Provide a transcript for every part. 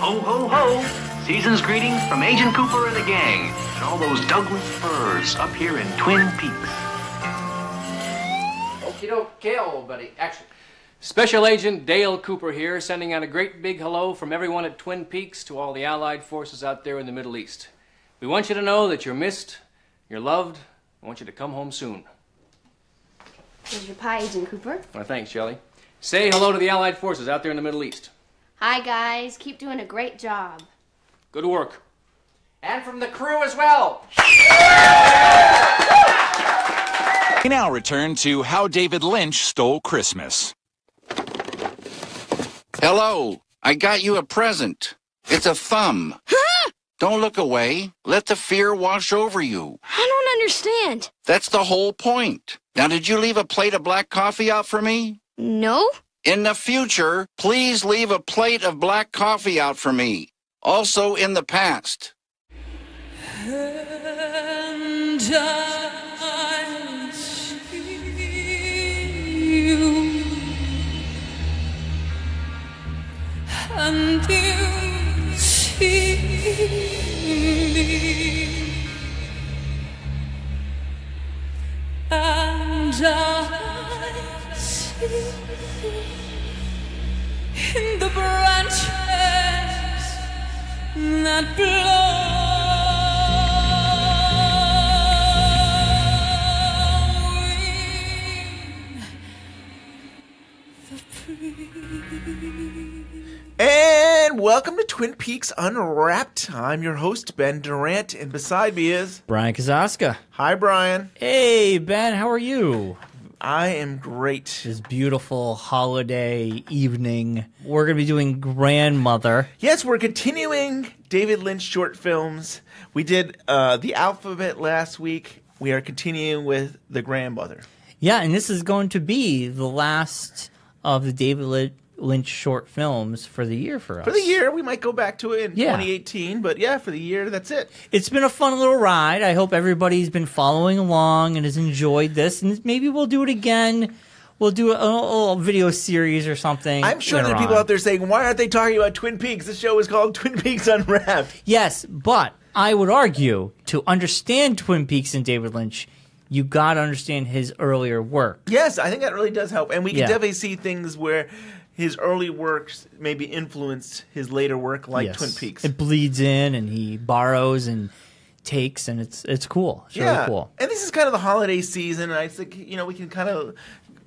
Ho, ho, ho! Season's greetings from Agent Cooper and the gang, and all those Douglas firs up here in Twin Peaks. Okay, old buddy. Action. Special Agent Dale Cooper here, sending out a great big hello from everyone at Twin Peaks to all the Allied forces out there in the Middle East. We want you to know that you're missed, you're loved, I want you to come home soon. Here's your pie, Agent Cooper. Well, thanks, Shelley. Say hello to the Allied forces out there in the Middle East. Hi, guys. Keep doing a great job. Good work. And from the crew as well. We now return to How David Lynch Stole Christmas. Hello, I got you a present. It's a thumb. Huh? Don't look away. Let the fear wash over you. I don't understand. That's the whole point. Now, did you leave a plate of black coffee out for me? No. In the future, please leave a plate of black coffee out for me. Also in the past. And I see you, and you see me, and I see in the branches that blow. And welcome to Twin Peaks Unwrapped. I'm your host, Ben Durant, and beside me is... Bryon Kazaska. Hi, Bryon. Hey, Ben, how are you? I am great. This beautiful holiday evening. We're going to be doing Grandmother. Yes, we're continuing David Lynch short films. We did The Alphabet last week. We are continuing with The Grandmother. Yeah, and this is going to be the last of the David Lynch short films for the year for us. For the year. We might go back to it in 2018, but yeah, for the year, that's it. It's been a fun little ride. I hope everybody's been following along and has enjoyed this, and maybe we'll do it again. We'll do a little video series or something. I'm sure there are people out there saying, why aren't they talking about Twin Peaks? This show is called Twin Peaks Unwrapped. Yes, but I would argue to understand Twin Peaks and David Lynch, you got to understand his earlier work. Yes, I think that really does help. And we can definitely see things where his early works maybe influenced his later work, like Twin Peaks. It bleeds in, and he borrows and takes, and it's cool. It's really cool. And this is kind of the holiday season, and I think, we can kind of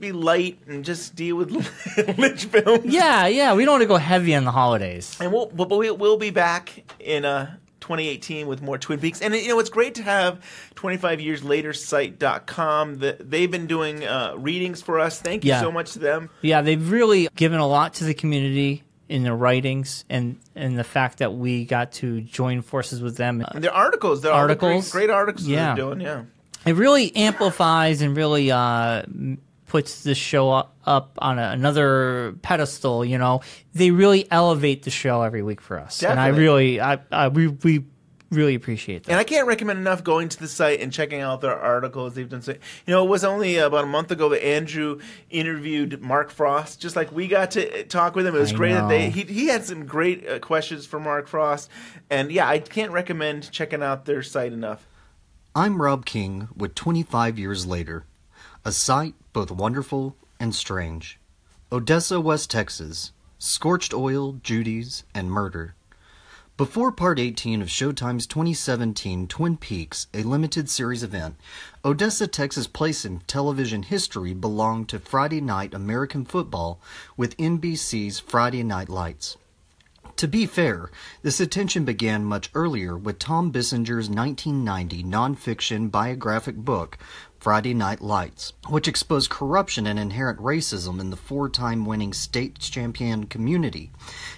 be light and just deal with Lynch films. Yeah, we don't want to go heavy on the holidays. And we'll be back in 2018 with more Twin Peaks. And it's great to have 25 Years Later site.com. They've been doing readings for us. Thank you so much to them. Yeah, they've really given a lot to the community in their writings, and the fact that we got to join forces with them. And their articles. Great articles they're doing, It really amplifies and really puts the show up on another pedestal. They really elevate the show every week for us. Definitely. And we really appreciate that. And I can't recommend enough going to the site and checking out their articles. They've done it was only about a month ago that Andrew interviewed Mark Frost, just like we got to talk with him. It was great that he had some great questions for Mark Frost. And I can't recommend checking out their site enough. I'm Rob King with 25 Years Later, a site both wonderful and strange. Odessa, West Texas, Scorched Oil, Judy's, and Murder. Before Part 18 of Showtime's 2017 Twin Peaks, a limited series event, Odessa, Texas' place in television history belonged to Friday night American football with NBC's Friday Night Lights. To be fair, this attention began much earlier with Tom Bissinger's 1990 nonfiction biographic book, Friday Night Lights, which exposed corruption and inherent racism in the four-time winning state champion community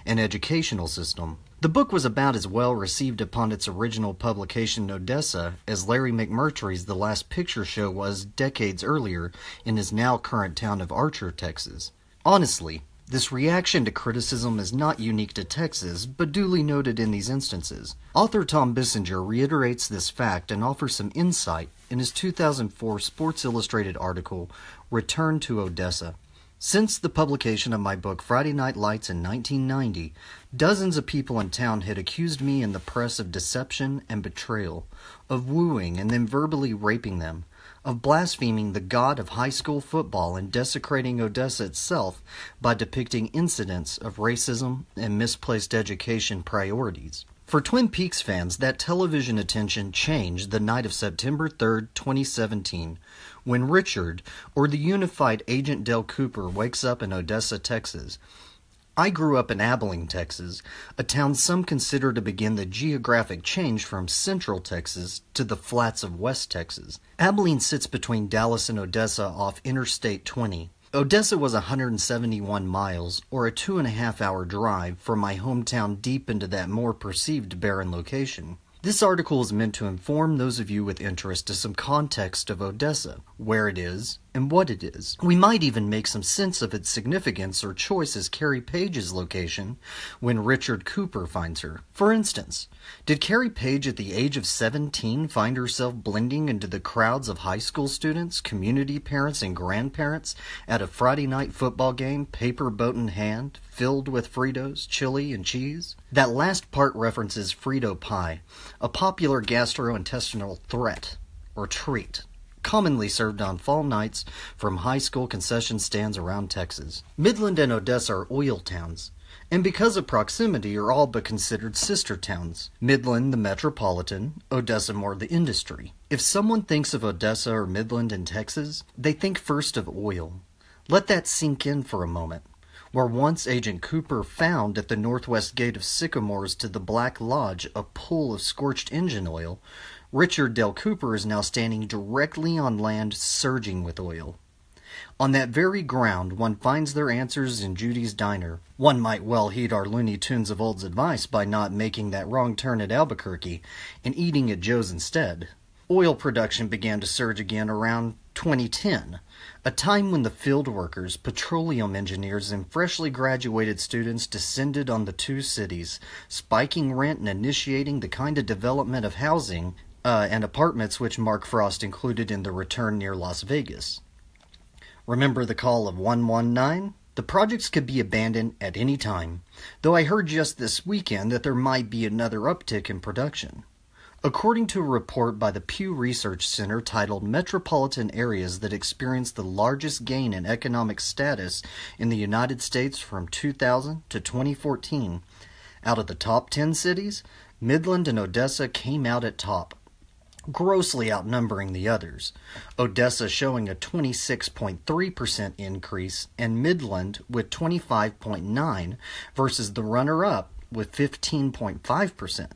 and educational system. The book was about as well received upon its original publication in Odessa as Larry McMurtry's The Last Picture Show was decades earlier in his now current town of Archer, Texas. Honestly, this reaction to criticism is not unique to Texas, but duly noted in these instances. Author Tom Bissinger reiterates this fact and offers some insight in his 2004 Sports Illustrated article, Return to Odessa. Since the publication of my book Friday Night Lights in 1990, dozens of people in town had accused me in the press of deception and betrayal, of wooing and then verbally raping them, of blaspheming the god of high school football and desecrating Odessa itself by depicting incidents of racism and misplaced education priorities. For Twin Peaks fans, that television attention changed the night of September 3rd, 2017, when Richard, or the unified Agent Dale Cooper, wakes up in Odessa, Texas. I grew up in Abilene, Texas, a town some consider to begin the geographic change from Central Texas to the flats of West Texas. Abilene sits between Dallas and Odessa off Interstate 20. Odessa was 171 miles, or a 2.5-hour drive, from my hometown deep into that more perceived barren location. This article is meant to inform those of you with interest to some context of Odessa, where it is, and what it is. We might even make some sense of its significance or choice as Carrie Page's location when Richard Cooper finds her. For instance, did Carrie Page at the age of 17 find herself blending into the crowds of high school students, community parents, and grandparents at a Friday night football game, paper boat in hand, filled with Fritos, chili, and cheese? That last part references Frito pie, a popular gastrointestinal threat, or treat, commonly served on fall nights from high school concession stands around Texas. Midland and Odessa are oil towns, and because of proximity are all but considered sister towns. Midland the metropolitan, Odessa more the industry. If someone thinks of Odessa or Midland in Texas, they think first of oil. Let that sink in for a moment. Where once Agent Cooper found at the northwest gate of Sycamores to the Black Lodge a pool of scorched engine oil, Richard Dale Cooper is now standing directly on land surging with oil. On that very ground, one finds their answers in Judy's diner. One might well heed our Looney Tunes of Old's advice by not making that wrong turn at Albuquerque and eating at Joe's instead. Oil production began to surge again around 2010, a time when the field workers, petroleum engineers, and freshly graduated students descended on the two cities, spiking rent and initiating the kind of development of housing and apartments which Mark Frost included in The Return near Las Vegas. Remember the call of 119? The projects could be abandoned at any time, though I heard just this weekend that there might be another uptick in production. According to a report by the Pew Research Center titled Metropolitan Areas That Experienced the Largest Gain in Economic Status in the United States from 2000 to 2014, out of the top 10 cities, Midland and Odessa came out at top, grossly outnumbering the others, Odessa showing a 26.3% increase and Midland with 25.9% versus the runner-up with 15.5%.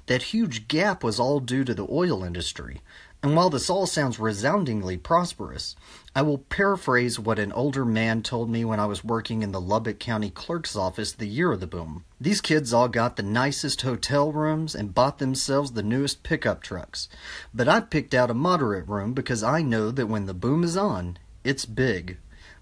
That huge gap was all due to the oil industry, and while this all sounds resoundingly prosperous, I will paraphrase what an older man told me when I was working in the Lubbock County Clerk's office the year of the boom. These kids all got the nicest hotel rooms and bought themselves the newest pickup trucks, but I picked out a moderate room because I know that when the boom is on, it's big,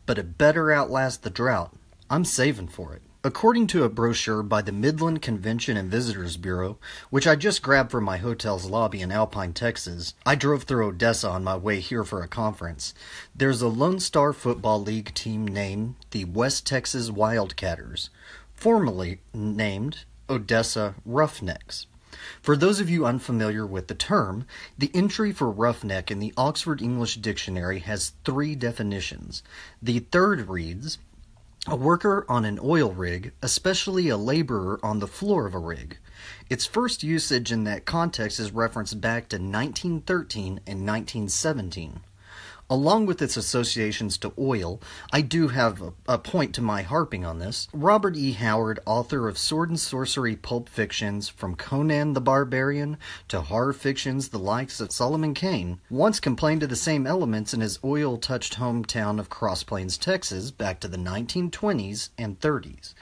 but it better outlast the drought. I'm saving for it. According to a brochure by the Midland Convention and Visitors Bureau, which I just grabbed from my hotel's lobby in Alpine, Texas, I drove through Odessa on my way here for a conference. There's a Lone Star Football League team named the West Texas Wildcatters, formerly named Odessa Roughnecks. For those of you unfamiliar with the term, the entry for roughneck in the Oxford English Dictionary has 3 definitions. The third reads, a worker on an oil rig, especially a laborer on the floor of a rig. Its first usage in that context is referenced back to 1913 and 1917. Along with its associations to oil, I do have a point to my harping on this. Robert E. Howard, author of sword and sorcery pulp fictions from Conan the Barbarian to horror fictions the likes of Solomon Kane, once complained of the same elements in his oil-touched hometown of Cross Plains, Texas, back to the 1920s and 30s.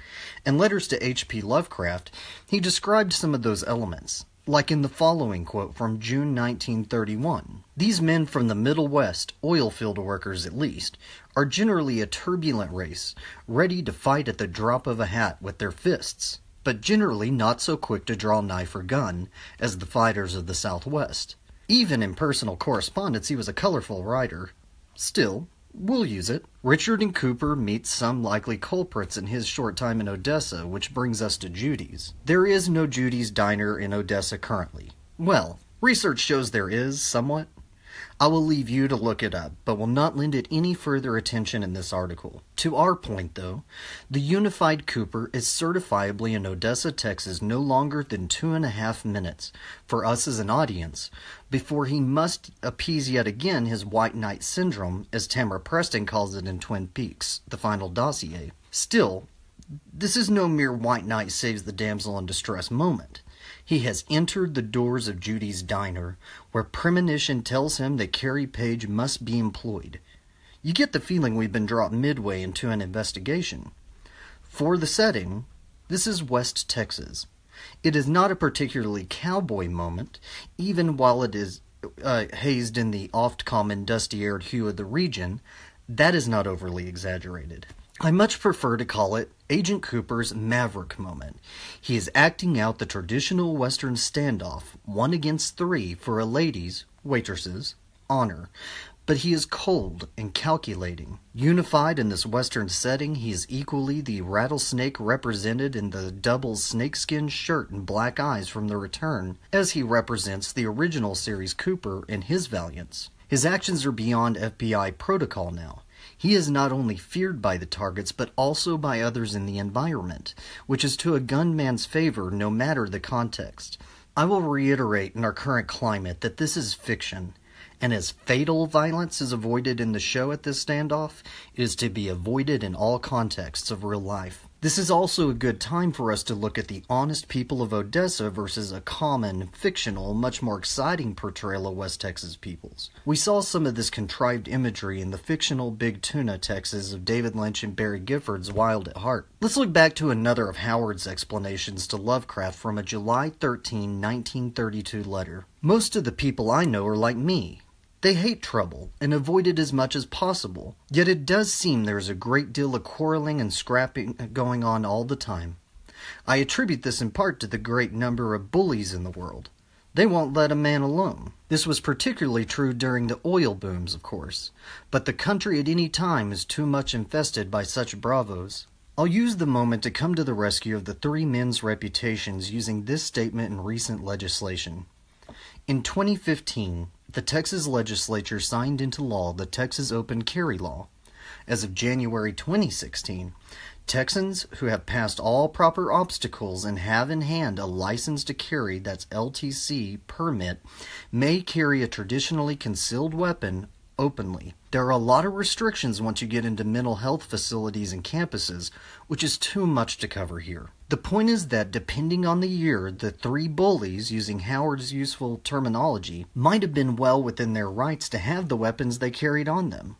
In letters to H.P. Lovecraft, he described some of those elements, like in the following quote from June 1931. These men from the Middle West, oil field workers at least, are generally a turbulent race, ready to fight at the drop of a hat with their fists, but generally not so quick to draw knife or gun as the fighters of the Southwest. Even in personal correspondence he was a colorful writer. Still, We'll use it. Richard and Cooper meet some likely culprits in his short time in Odessa, which brings us to Judy's. There is no Judy's Diner in Odessa currently. Well, research shows there is, somewhat. I will leave you to look it up, but will not lend it any further attention in this article. To our point, though, the Unified Cooper is certifiably in Odessa, Texas, no longer than 2.5 minutes, for us as an audience, before he must appease yet again his White Knight syndrome, as Tamara Preston calls it in Twin Peaks, the final dossier. Still, this is no mere White Knight saves the damsel in distress moment. He has entered the doors of Judy's Diner, where premonition tells him that Carrie Page must be employed. You get the feeling we've been dropped midway into an investigation. For the setting, this is West Texas. It is not a particularly cowboy moment, even while it is hazed in the oft-common dusty-aired hue of the region. That is not overly exaggerated. I much prefer to call it Agent Cooper's maverick moment. He is acting out the traditional Western standoff, 1 against 3, for a lady's, waitress's, honor. But he is cold and calculating. Unified in this Western setting, he is equally the rattlesnake represented in the double snakeskin shirt and black eyes from The Return, as he represents the original series Cooper in his Valiants. His actions are beyond FBI protocol now. He is not only feared by the targets, but also by others in the environment, which is to a gunman's favor no matter the context. I will reiterate in our current climate that this is fiction, and as fatal violence is avoided in the show at this standoff, it is to be avoided in all contexts of real life. This is also a good time for us to look at the honest people of Odessa versus a common, fictional, much more exciting portrayal of West Texas peoples. We saw some of this contrived imagery in the fictional Big Tuna, Texas of David Lynch and Barry Gifford's Wild at Heart. Let's look back to another of Howard's explanations to Lovecraft from a July 13, 1932 letter. Most of the people I know are like me. They hate trouble and avoid it as much as possible, yet it does seem there is a great deal of quarreling and scrapping going on all the time. I attribute this in part to the great number of bullies in the world. They won't let a man alone. This was particularly true during the oil booms, of course, but the country at any time is too much infested by such bravos. I'll use the moment to come to the rescue of the 3 men's reputations using this statement in recent legislation. In 2015, the Texas legislature signed into law the Texas Open Carry Law. As of January 2016, Texans who have passed all proper obstacles and have in hand a license to carry, that's LTC, permit, may carry a traditionally concealed weapon openly. There are a lot of restrictions once you get into mental health facilities and campuses, which is too much to cover here. The point is that depending on the year, the 3 bullies, using Howard's useful terminology, might have been well within their rights to have the weapons they carried on them.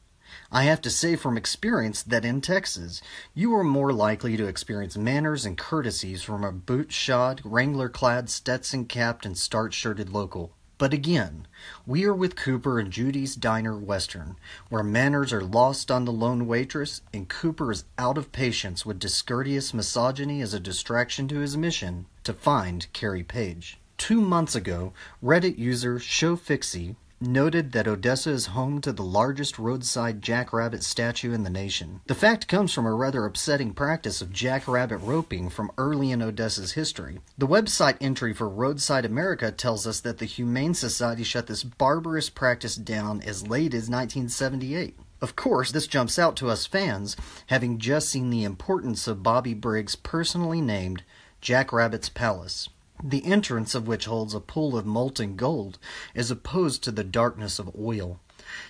I have to say from experience that in Texas, you are more likely to experience manners and courtesies from a boot-shod, Wrangler-clad, Stetson-capped, and starch-shirted local. But again, we are with Cooper and Judy's Diner Western, where manners are lost on the lone waitress, and Cooper is out of patience with discourteous misogyny as a distraction to his mission to find Carrie Page. 2 months ago, Reddit user ShowFixie noted that Odessa is home to the largest roadside jackrabbit statue in the nation. The fact comes from a rather upsetting practice of jackrabbit roping from early in Odessa's history. The website entry for Roadside America tells us that the Humane Society shut this barbarous practice down as late as 1978. Of course, this jumps out to us fans, having just seen the importance of Bobby Briggs' personally named Jackrabbit's Palace, the entrance of which holds a pool of molten gold as opposed to the darkness of oil.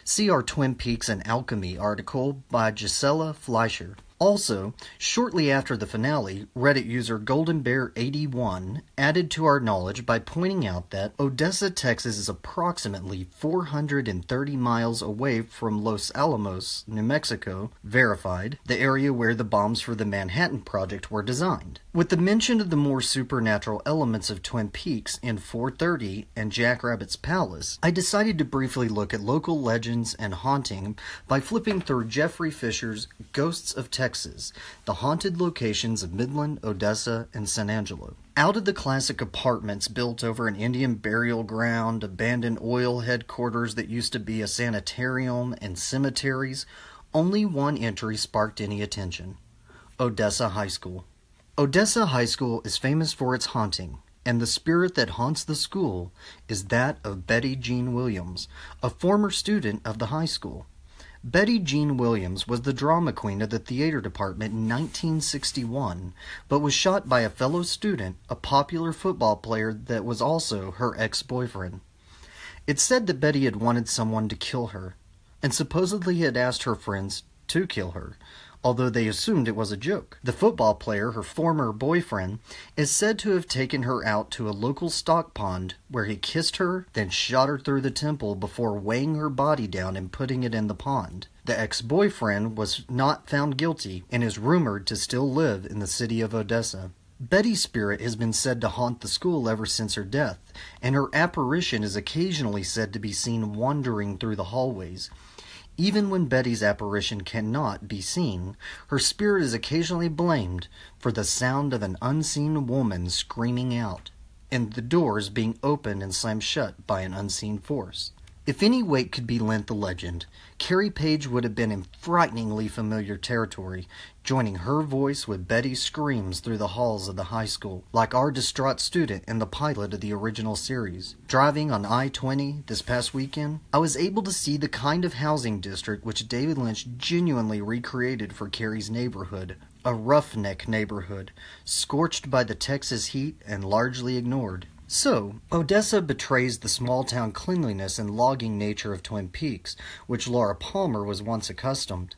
See our Twin Peaks and Alchemy article by Gisela Fleischer. Also, shortly after the finale, Reddit user GoldenBear81 added to our knowledge by pointing out that Odessa, Texas is approximately 430 miles away from Los Alamos, New Mexico, verified, the area where the bombs for the Manhattan Project were designed. With the mention of the more supernatural elements of Twin Peaks in 4:30 and Jackrabbit's Palace, I decided to briefly look at local legends and haunting by flipping through Jeffrey Fisher's Ghosts of Texas, the haunted locations of Midland, Odessa, and San Angelo. Out of the classic apartments built over an Indian burial ground, abandoned oil headquarters that used to be a sanitarium, and cemeteries, only one entry sparked any attention: Odessa High School. Odessa High School is famous for its haunting, and the spirit that haunts the school is that of Betty Jean Williams, a former student of the high school. Betty Jean Williams was the drama queen of the theater department in 1961, but was shot by a fellow student, a popular football player that was also her ex-boyfriend. It's said that Betty had wanted someone to kill her, and supposedly had asked her friends to kill her, although they assumed it was a joke. The football player, her former boyfriend, is said to have taken her out to a local stock pond where he kissed her, then shot her through the temple before weighing her body down and putting it in the pond. The ex-boyfriend was not found guilty and is rumored to still live in the city of Odessa. Betty's spirit has been said to haunt the school ever since her death, and her apparition is occasionally said to be seen wandering through the hallways. Even when Betty's apparition cannot be seen, her spirit is occasionally blamed for the sound of an unseen woman screaming out, and the doors being opened and slammed shut by an unseen force. If any weight could be lent the legend, Carrie Page would have been in frighteningly familiar territory, joining her voice with Betty's screams through the halls of the high school, like our distraught student in the pilot of the original series. Driving on I-20 this past weekend, I was able to see the kind of housing district which David Lynch genuinely recreated for Carrie's neighborhood, a roughneck neighborhood, scorched by the Texas heat and largely ignored. So, Odessa betrays the small-town cleanliness and logging nature of Twin Peaks, which Laura Palmer was once accustomed.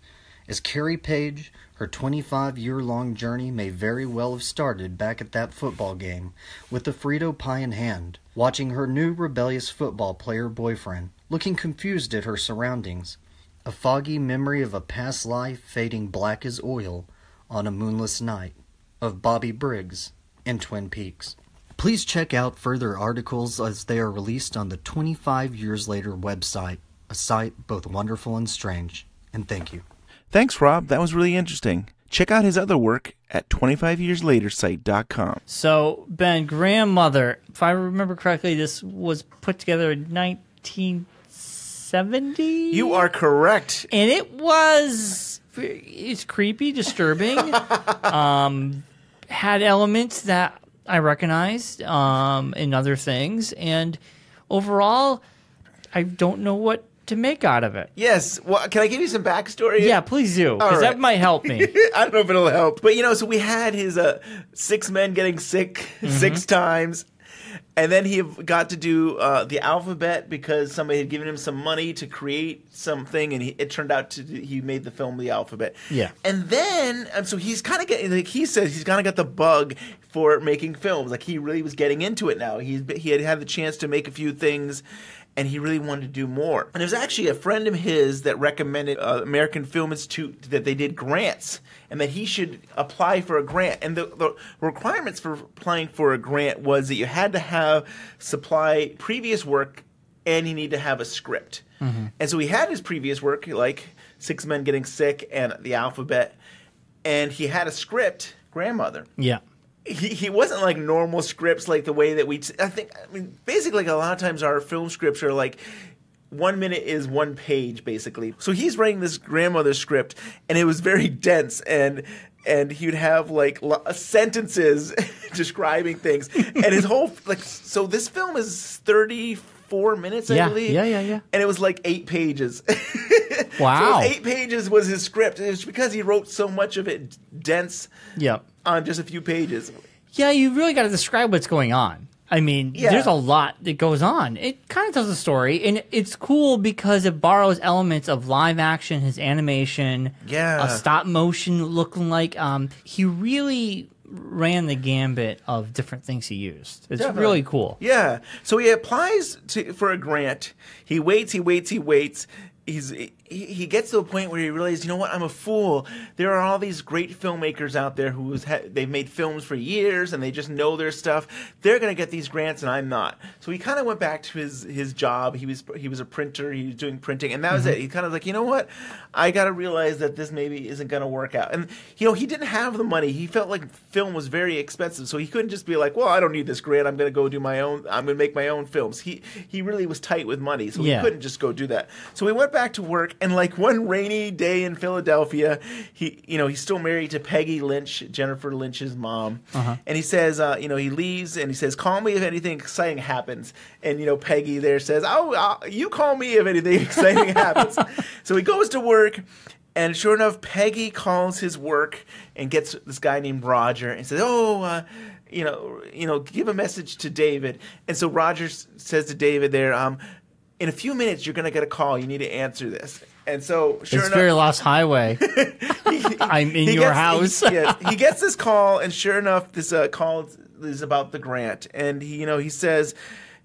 As Carrie Page, her 25-year-long journey may very well have started back at that football game, with the Frito pie in hand, watching her new rebellious football player boyfriend, looking confused at her surroundings, a foggy memory of a past life fading black as oil on a moonless night, of Bobby Briggs in Twin Peaks. Please check out further articles as they are released on the 25 Years Later website, a site both wonderful and strange. And thank you. Thanks, Rob. That was really interesting. Check out his other work at 25yearslatersite.com. So, Ben, Grandmother, if I remember correctly, this was put together in 1970? You are correct. And it's creepy, disturbing, had elements that I recognized in other things, and overall, I don't know what to make out of it. Yes. Well, can I give you some backstory? Yeah, please do, because that might help me. I don't know if it'll help. But, so we had his 6 men getting sick 6 times. And then he got to do the alphabet because somebody had given him some money to create something, and it turned out he made the film The Alphabet. Yeah. And then, so he's kind of getting, like he says, he's kind of got the bug for making films. Like, he really was getting into it now. He had the chance to make a few things, and he really wanted to do more. And it was actually a friend of his that recommended American Film Institute that they did grants and that he should apply for a grant. And the requirements for applying for a grant was that you had to have supply previous work and you need to have a script. Mm-hmm. And so he had his previous work, like 6 Men Getting Sick and The Alphabet, and he had a script, Grandmother. Yeah. He wasn't like normal scripts like the way that basically like a lot of times our film scripts are like 1 minute is 1 page basically. So he's writing this Grandmother script and it was very dense and he would have like sentences describing things and his whole so this film is 34 minutes I believe. Yeah. And it was like 8 pages. Wow. So 8 pages was his script. It was because he wrote so much of it dense. Yep. On just a few pages. Yeah, you really got to describe what's going on. I mean, there's a lot that goes on. It kind of tells a story, and it's cool because it borrows elements of live action, his animation, a stop motion looking like. He really ran the gambit of different things he used. It's really cool. Yeah. So he applies for a grant. He waits. He he gets to a point where he realizes, you know what, I'm a fool. There are all these great filmmakers out there they've made films for years and they just know their stuff. They're going to get these grants and I'm not. So he kind of went back to his job. He was a printer. He was doing printing, and that was it. He kind of like, you know what, I got to realize that this maybe isn't going to work out. And he didn't have the money. He felt like film was very expensive, so he couldn't just be like, well, I don't need this grant. I'm going to go do my own. I'm going to make my own films. He really was tight with money, so he couldn't just go do that. So he went back to work, and like one rainy day in Philadelphia, he's still married to Peggy Lynch, Jennifer Lynch's mom, and he says, he leaves and he says, call me if anything exciting happens. And Peggy there says, you call me if anything exciting happens. So he goes to work. And sure enough, Peggy calls his work and gets this guy named Roger and says, give a message to David. And so Roger says to David there, in a few minutes, you're going to get a call. You need to answer this. And so, sure enough, it's very Lost Highway. I'm in your house. He gets this call, and sure enough, this call is about the grant. And he says,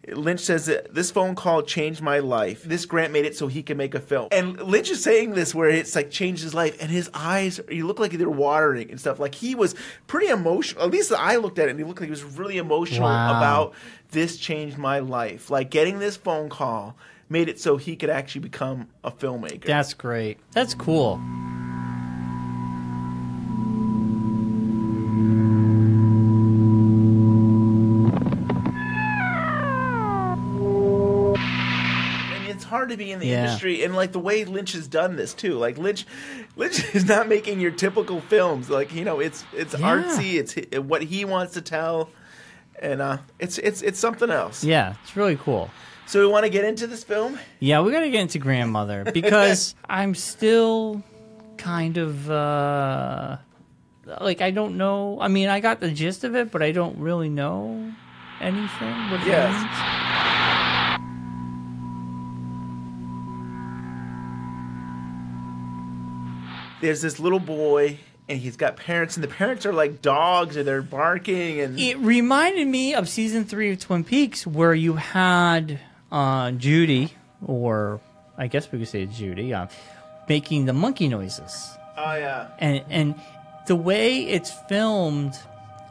Lynch says that this phone call changed my life. This grant made it so he can make a film. And Lynch is saying this where it's like changed his life, and his eyes, he looked like they're watering and stuff. Like he was pretty emotional. At least I looked at it, and he looked like he was really emotional about this changed my life. Like getting this phone call made it so he could actually become a filmmaker. That's great. That's cool. Hard to be in the industry, and like the way Lynch has done this too. Like Lynch is not making your typical films. Like it's artsy. It's what he wants to tell, and it's something else. Yeah, it's really cool. So we want to get into this film. Yeah, we got to get into Grandmother because I'm still kind of like I don't know. I mean, I got the gist of it, but I don't really know anything. What it means. There's this little boy, and he's got parents, and the parents are like dogs, and they're barking. And it reminded me of season 3 of Twin Peaks, where you had Judy, or I guess we could say Judy, making the monkey noises. Oh yeah. And the way it's filmed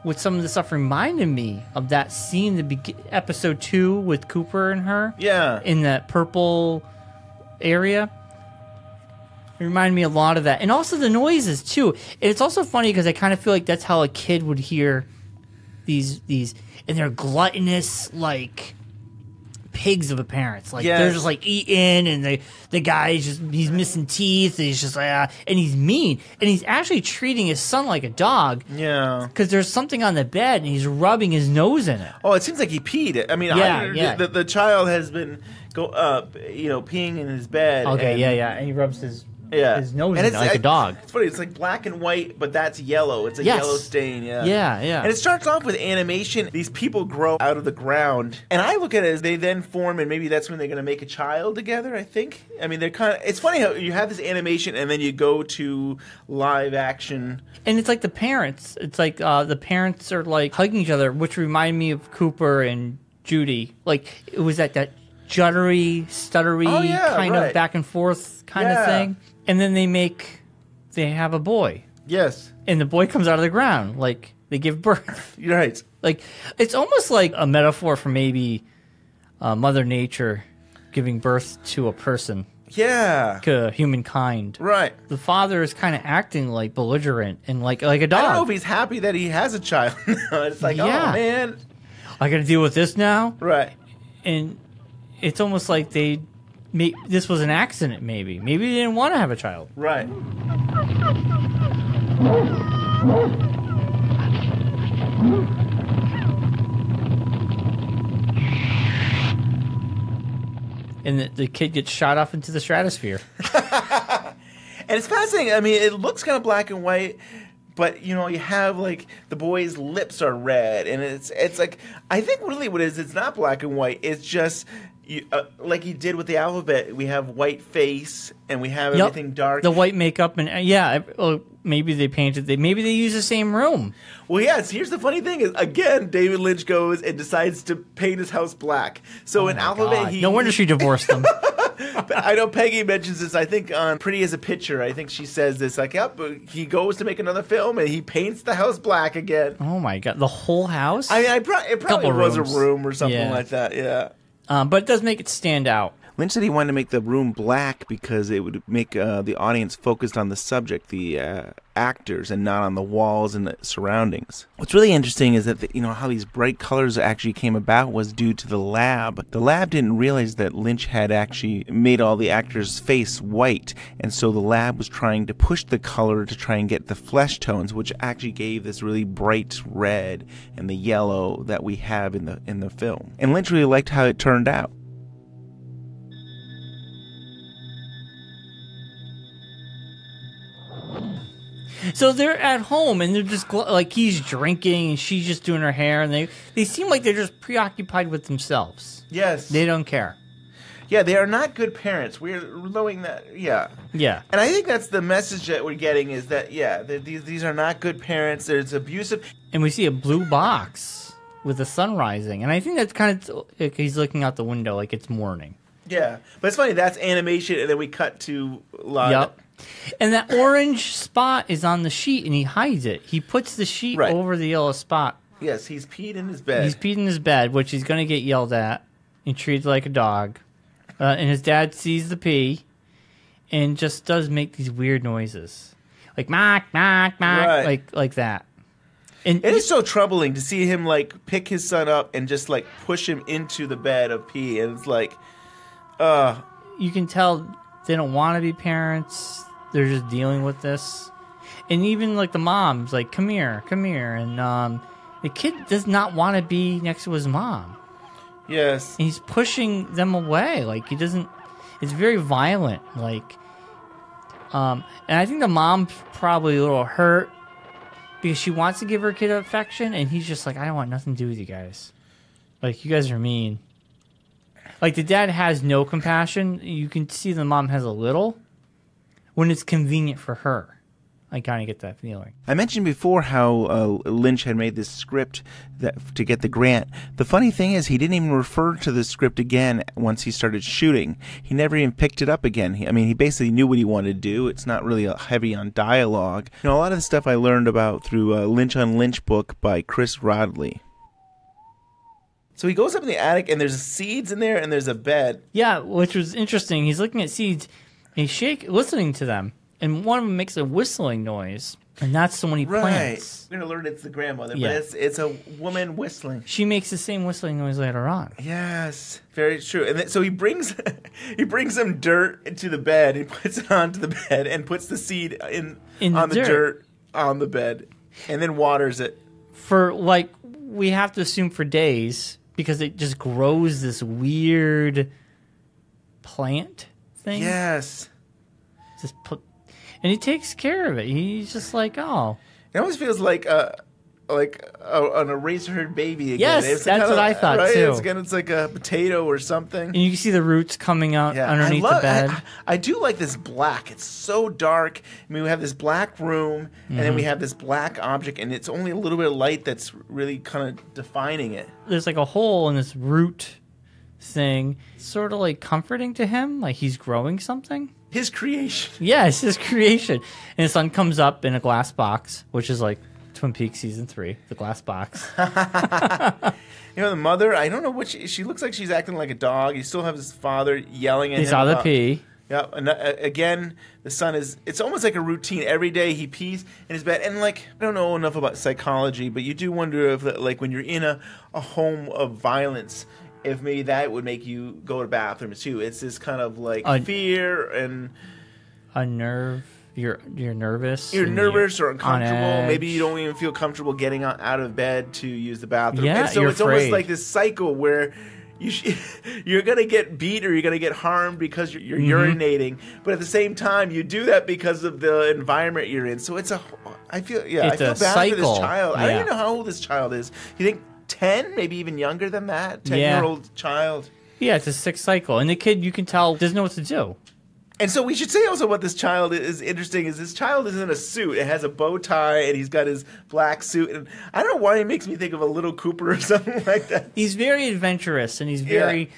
with some of the stuff reminded me of that scene, episode 2 with Cooper and her. Yeah. In that purple area. It reminded me a lot of that. And also the noises, too. And it's also funny because I kind of feel like that's how a kid would hear these and they're gluttonous, like, pigs of a parents. Like, they're just, like, eating, and the guy's he's missing teeth, and he's just like, and he's mean. And he's actually treating his son like a dog. Yeah. Because there's something on the bed, and he's rubbing his nose in it. Oh, it seems like he peed it. I mean, the child has been peeing in his bed. Okay, and he rubs his nose in it like a dog. It's funny. It's like black and white, but that's yellow. It's a yellow stain. Yeah. And it starts off with animation. These people grow out of the ground, and I look at it as they then form, and maybe that's when they're going to make a child together. I think. I mean, they're kind of. It's funny how you have this animation, and then you go to live action, and it's like the parents. It's like the parents are like hugging each other, which remind me of Cooper and Judy. Like it was that juddery, stuttery kind of back and forth kind of thing. And then they have a boy. Yes. And the boy comes out of the ground. Like, they give birth. You're right. Like, it's almost like a metaphor for maybe Mother Nature giving birth to a person. Yeah. To humankind. Right. The father is kind of acting like belligerent and like a dog. I don't know if he's happy that he has a child. It's like, oh, man. I got to deal with this now? Right. And it's almost like this was an accident, maybe. Maybe they didn't want to have a child. Right. And the kid gets shot off into the stratosphere. And it's fascinating. I mean, it looks kind of black and white, but you have like the boy's lips are red, and it's like I think really what it is, it's not black and white. It's just like he did with the alphabet. We have white face, and we have everything dark. The white makeup, and maybe they painted. Maybe they use the same room. Well, yes. Here's the funny thing: is again, David Lynch goes and decides to paint his house black. So in alphabet, no wonder she divorced him. I know Peggy mentions this, I think, on Pretty as a Picture. I think she says this, like, yep, he goes to make another film and he paints the house black again. Oh, my God. The whole house? I mean, it probably was a room or something like that, yeah. But it does make it stand out. Lynch said he wanted to make the room black because it would make the audience focused on the subject, the actors, and not on the walls and the surroundings. What's really interesting is that how these bright colors actually came about was due to the lab. The lab didn't realize that Lynch had actually made all the actors' face white, and so the lab was trying to push the color to try and get the flesh tones, which actually gave this really bright red and the yellow that we have in the film. And Lynch really liked how it turned out. So they're at home, and they're just like he's drinking, and she's just doing her hair, and they seem like they're just preoccupied with themselves. Yes. They don't care. Yeah, they are not good parents. We're knowing that, yeah. Yeah. And I think that's the message that we're getting is that, these are not good parents. There's abusive. And we see a blue box with the sun rising, and I think that's kind of, like, he's looking out the window like it's morning. Yeah. But it's funny, that's animation, and then we cut to live. Yep. And that orange spot is on the sheet, and he hides it. He puts the sheet over the yellow spot. Yes, he's peed in his bed. He's peed in his bed, which he's going to get yelled at and treated like a dog. And his dad sees the pee and just does make these weird noises. Like, knock, knock, knock, like that. And it is so troubling to see him, like, pick his son up and just, like, push him into the bed of pee. And it's like, you can tell they don't want to be parents. They're just dealing with this. And even, like, the mom's like, come here. And the kid does not want to be next to his mom. Yes. And he's pushing them away. Like, he doesn't... It's very violent. Like, and I think the mom's probably a little hurt because she wants to give her kid affection, and he's just like, I don't want nothing to do with you guys. Like, you guys are mean. Like, the dad has no compassion. You can see the mom has a little when it's convenient for her. I kind of get that feeling. I mentioned before how Lynch had made this script to get the grant. The funny thing is he didn't even refer to the script again once he started shooting. He never even picked it up again. He basically knew what he wanted to do. It's not really heavy on dialogue. A lot of the stuff I learned about through a Lynch on Lynch book by Chris Rodley. So he goes up in the attic, and there's seeds in there, and there's a bed. Yeah, which was interesting. He's looking at seeds, and he's listening to them. And one of them makes a whistling noise, and that's the one he plants. We're going to learn it's the grandmother, Yeah. but it's a woman whistling. She makes the same whistling noise later on. Yes, very true. And then, so he brings some dirt into the bed, he puts it onto the bed, and puts the seed on the dirt on the bed, and then waters it. For, like, we have to assume for days, because it just grows this weird plant thing. Yes. And he takes care of it. He's just like, oh. It almost feels like an eraser baby again. Yes, that's what I thought, too. It's like a potato or something. And you can see the roots coming out underneath the bed. I do like this black. It's so dark. We have this black room, and then we have this black object, and it's only a little bit of light that's really kind of defining it. There's like a hole in this root thing. It's sort of like comforting to him, like he's growing something. His creation. Yes, his creation. And his son comes up in a glass box, which is like Twin Peaks Season 3, the glass box. The mother, I don't know what she looks like. She's acting like a dog. You still have his father yelling at him. He saw the pee. Yeah, and again, the son it's almost like a routine. Every day he pees in his bed. And, like, I don't know enough about psychology, but you do wonder if, like, when you're in a home of violence, if maybe that would make you go to bathrooms too. It's this kind of like fear and a nerve. You're nervous. You're nervous or uncomfortable. Maybe you don't even feel comfortable getting out of bed to use the bathroom. Yeah, and so you're it's afraid. Almost like this cycle where you're gonna get beat or you're gonna get harmed because you're urinating, but at the same time you do that because of the environment you're in. So I feel bad for this child. Yeah. I don't even know how old this child is. You think 10, maybe even younger than that? 10-year-old child. Yeah, it's a sick cycle. And the kid, you can tell, doesn't know what to do. And so we should say also what this child is interesting is this child is in a suit. It has a bow tie, and he's got his black suit. And I don't know why he makes me think of a little Cooper or something like that. He's very adventurous, and he's very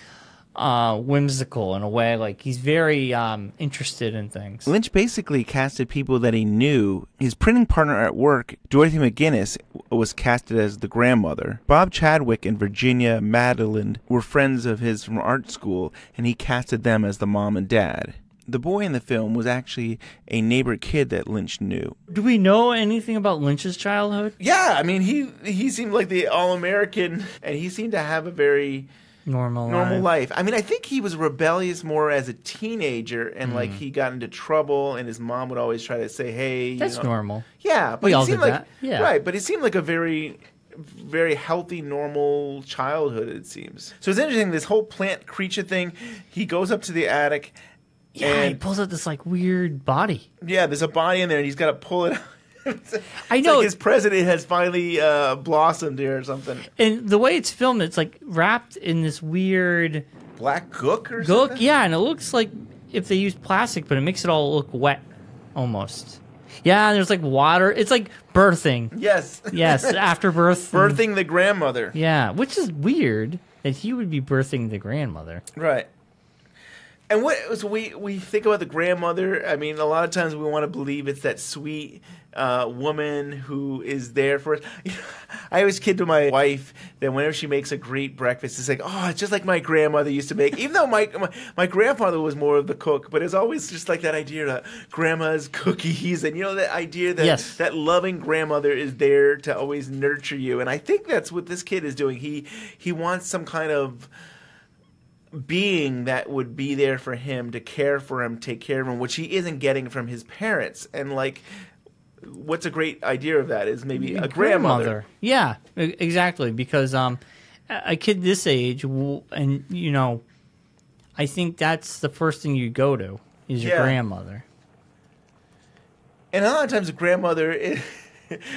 whimsical in a way. Like, he's very interested in things. Lynch basically casted people that he knew. His printing partner at work, Dorothy McGinnis, was casted as the grandmother. Bob Chadwick and Virginia Madeline were friends of his from art school, and he casted them as the mom and dad. The boy in the film was actually a neighbor kid that Lynch knew. Do we know anything about Lynch's childhood? Yeah, I mean, he seemed like the all-American, and he seemed to have a very normal life. I mean, I think he was rebellious more as a teenager, and like he got into trouble, and his mom would always try to say, "Hey, that's normal." Yeah, but we all he seemed did like that. Yeah, right. But he seemed like a very healthy, normal childhood. It seems. So it's interesting. This whole plant creature thing. He goes up to the attic. Yeah, and he pulls out this like weird body. Yeah, there's a body in there, and he's got to pull it out. I know like his president has finally blossomed here or something. And the way it's filmed, it's like wrapped in this weird black gook or something. Yeah, and it looks like if they used plastic, but it makes it all look wet, almost. Yeah, and there's like water. It's like birthing. Yes. Yes, after birth. Birthing the grandmother. Yeah, which is weird that he would be birthing the grandmother. Right. And so we think about the grandmother. I mean, a lot of times we want to believe it's that sweet woman who is there for us. You know, I always kid to my wife that whenever she makes a great breakfast, it's like, oh, it's just like my grandmother used to make. Even though my grandfather was more of the cook, but it's always just like that idea that grandma's cookies, and you know that idea that that loving grandmother is there to always nurture you. And I think that's what this kid is doing. He wants some kind of being that would be there for him, to care for him, take care of him, which he isn't getting from his parents. And like, what's a great idea of that is maybe a grandmother. Yeah, exactly. Because a kid this age, and you know, I think that's the first thing you go to is your grandmother. And a lot of times a grandmother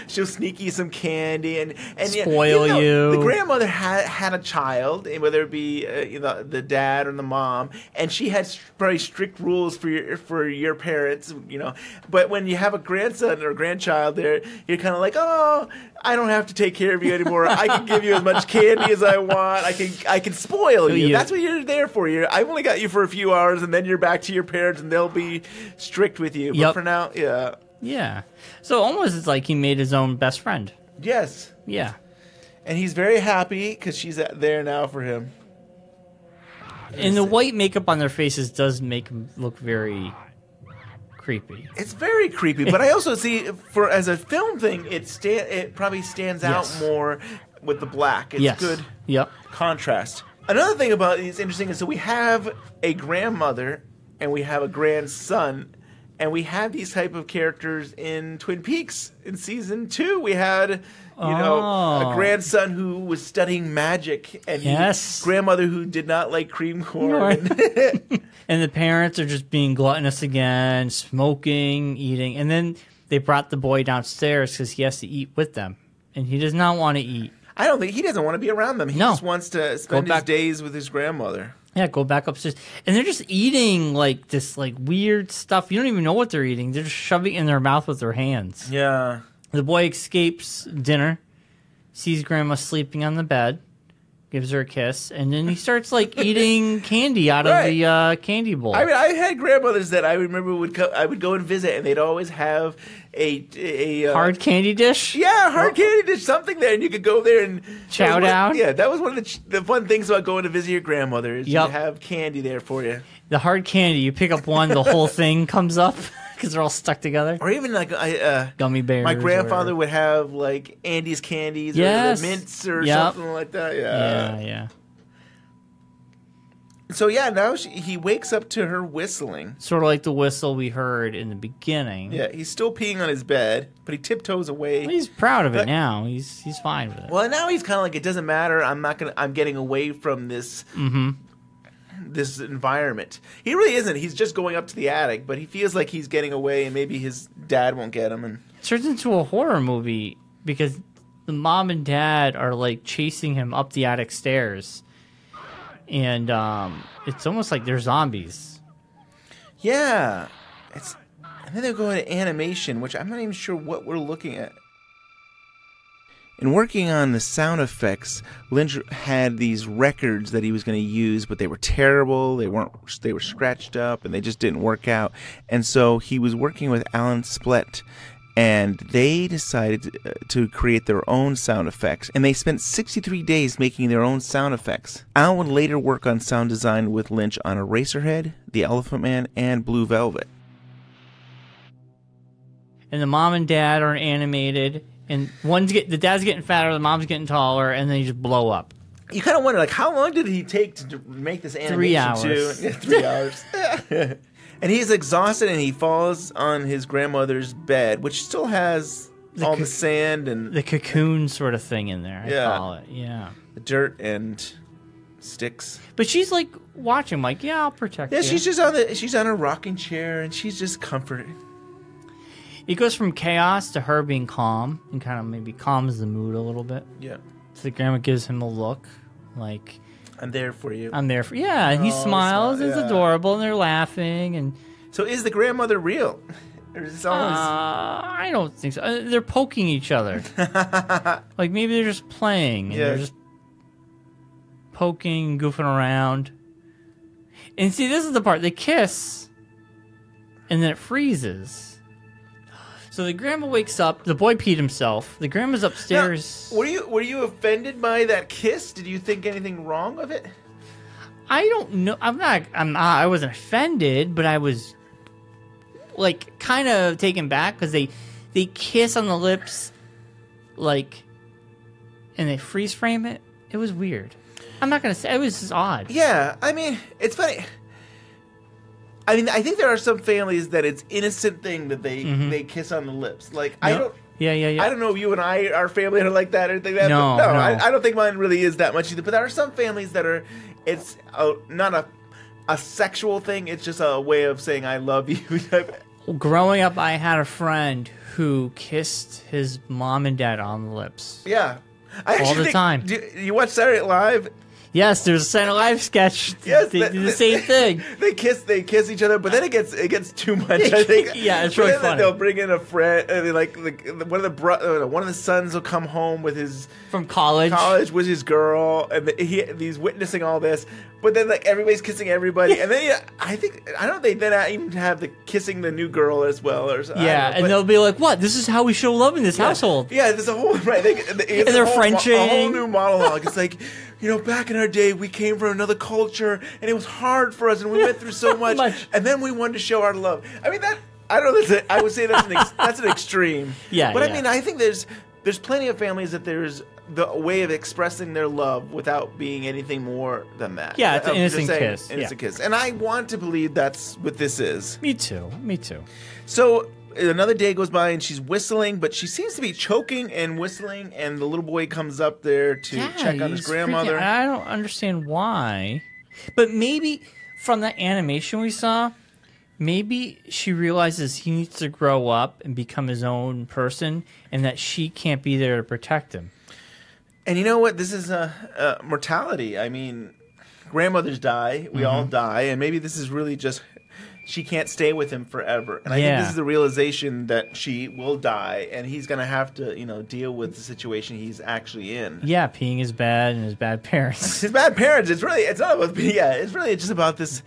she'll sneak you some candy and spoil you. The grandmother had a child, whether it be the dad or the mom, and she had very strict rules for your parents, you know. But when you have a grandson or grandchild there, you're kind of like, oh, I don't have to take care of you anymore. I can give you as much candy as I want. I can spoil you. That's what you're there for. I've only got you for a few hours, and then you're back to your parents, and they'll be strict with you. But for now, yeah. Yeah. So almost it's like he made his own best friend. Yes. Yeah. And he's very happy because she's there now for him. And the white makeup on their faces does make them look very creepy. It's very creepy, but I also see, as a film thing, it probably stands out more with the black. It's good contrast. Another thing about it's interesting is, so we have a grandmother and we have a grandson. And we have these type of characters in Twin Peaks. In season 2, we had, a grandson who was studying magic, and grandmother who did not like cream corn. And the parents are just being gluttonous again, smoking, eating, and then they brought the boy downstairs because he has to eat with them, and he does not want to eat. I don't think he doesn't want to be around them. He just wants to spend his days with his grandmother. Yeah, go back upstairs. And they're just eating like this like weird stuff. You don't even know what they're eating. They're just shoving it in their mouth with their hands. Yeah. The boy escapes dinner, sees grandma sleeping on the bed, gives her a kiss, and then he starts like eating candy out of the candy bowl. I mean, I had grandmothers that I remember I would go and visit, and they'd always have a hard candy dish. Yeah, hard candy dish, something there, and you could go there and chow down. Yeah, that was one of the fun things about going to visit your grandmother. Is you have candy there for you. The hard candy, you pick up one, the whole thing comes up. Because they're all stuck together. Or even like gummy bears. My grandfather would have like Andy's candies or the mints or something like that. Yeah. So now he wakes up to her whistling. Sort of like the whistle we heard in the beginning. Yeah, he's still peeing on his bed, but he tiptoes away. Well, he's proud of it now. He's fine with it. Well, now he's kind of like, it doesn't matter. I'm getting away from this. This environment. He really isn't. He's just going up to the attic, but he feels like he's getting away, and maybe his dad won't get him. And it turns into a horror movie because the mom and dad are like chasing him up the attic stairs, and it's almost like they're zombies. Yeah, and then they're going to animation, which I'm not even sure what we're looking at. In working on the sound effects, Lynch had these records that he was going to use, but they were terrible. They were scratched up, and they just didn't work out. And so he was working with Alan Splett, and they decided to create their own sound effects. And they spent 63 days making their own sound effects. Al would later work on sound design with Lynch on Eraserhead, The Elephant Man, and Blue Velvet. And the mom and dad are animated. And the dad's getting fatter, the mom's getting taller, and then they just blow up. You kind of wonder, like, how long did he take to make this animation? 3 hours. Too? 3 hours. And he's exhausted, and he falls on his grandmother's bed, which still has all the sand and the cocoon sort of thing in there. I call it. Yeah, the dirt and sticks. But she's like watching, like, yeah, I'll protect you. Yeah, she's on a rocking chair, and she's just comforted. It goes from chaos to her being calm, and kind of maybe calms the mood a little bit. Yeah. So the grandma gives him a look, like, I'm there for you. I'm there for you. Yeah, and he smiles. It's adorable, and they're laughing. And so is the grandmother real? Or is this always... I don't think so. They're poking each other. Like, maybe they're just playing, and they're just poking, goofing around. And see, this is the part. They kiss, and then it freezes. So the grandma wakes up. The boy peed himself. The grandma's upstairs. Now, were you offended by that kiss? Did you think anything wrong of it? I don't know. I wasn't offended, but I was like kind of taken back because they kiss on the lips, like, and they freeze frame it. It was weird. I'm not gonna say it was just odd. Yeah, I mean, it's funny. I mean, I think there are some families that it's innocent thing that they kiss on the lips. Like, I don't. Yeah. I don't know if you and our family are like that or anything like that. No. I don't think mine really is that much either. But there are some families that are. It's not a sexual thing. It's just a way of saying I love you. Growing up, I had a friend who kissed his mom and dad on the lips. Yeah, all the time. Do you watch Saturday Night Live? Yes, there's a Saturday Night Live sketch. Yes, they do the same thing. They kiss each other, but then it gets too much. I think. Yeah, it's really funny. They'll bring in a friend, one of the sons will come home with his from college with his girl, and he's witnessing all this. But then like everybody's kissing everybody, and then I don't know they then even have the kissing the new girl as well, or something. Yeah, and they'll be like, "What? This is how we show love in this household." Yeah, there's a whole right. And they're Frenching. A whole new monologue. It's like, back in our day, we came from another culture, and it was hard for us, and we went through so much, and then we wanted to show our love. I mean, I don't know. I would say that's an extreme. Yeah, but I mean, I think there's plenty of families that there's the way of expressing their love without being anything more than that. Yeah, it's an innocent kiss. Innocent kiss. And I want to believe that's what this is. Me too. So another day goes by and she's whistling, but she seems to be choking and whistling, and the little boy comes up there to check on his grandmother. I don't understand why. But maybe from that animation we saw, maybe she realizes he needs to grow up and become his own person, and that she can't be there to protect him. And you know what? This is mortality. I mean, grandmothers die. We all die. And maybe this is really just she can't stay with him forever. And I think this is the realization that she will die, and he's going to have to, deal with the situation he's actually in. Yeah, peeing his bed and his bad parents. His bad parents. It's not about it's really just about this